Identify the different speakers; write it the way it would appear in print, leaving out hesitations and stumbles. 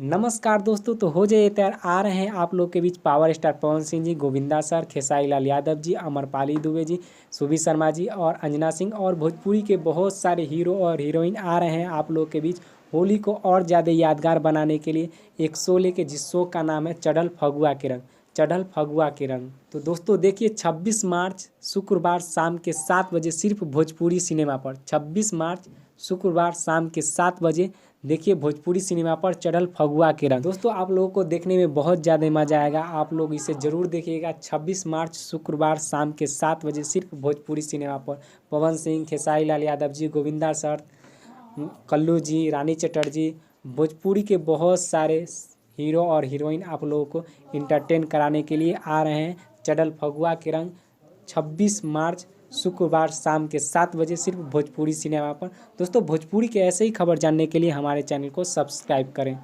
Speaker 1: नमस्कार दोस्तों, तो हो जाइए तैयार। आ रहे हैं आप लोग के बीच पावर स्टार पवन सिंह जी, गोविंदा सर, खेसारी लाल यादव जी, अमरपाली दुबे जी, सुबीर शर्मा जी और अंजना सिंह और भोजपुरी के बहुत सारे हीरो और हीरोइन आ रहे हैं आप लोग के बीच होली को और ज़्यादा यादगार बनाने के लिए। एक शो लेके, जिस शो का नाम है चढ़ल फगुआ के रंग। चढ़ल फगुआ के रंग। तो दोस्तों देखिए, 26 मार्च शुक्रवार शाम के 7 बजे सिर्फ भोजपुरी सिनेमा पर। 26 मार्च शुक्रवार शाम के 7 बजे देखिए भोजपुरी सिनेमा पर चढ़ल फगुआ के रंग। दोस्तों आप लोगों को देखने में बहुत ज़्यादा मज़ा आएगा, आप लोग इसे ज़रूर देखिएगा। 26 मार्च शुक्रवार शाम के 7 बजे सिर्फ भोजपुरी सिनेमा पर। पवन सिंह, खेसारी लाल यादव जी, गोविंदा सर, कल्लू जी, रानी चटर्जी, भोजपुरी के बहुत सारे हीरो और हीरोइन आप लोगों को इंटरटेन कराने के लिए आ रहे हैं। चढ़ल फगुआ के रंग 26 मार्च शुक्रवार शाम के 7 बजे सिर्फ भोजपुरी सिनेमा पर। दोस्तों भोजपुरी के ऐसे ही खबर जानने के लिए हमारे चैनल को सब्सक्राइब करें।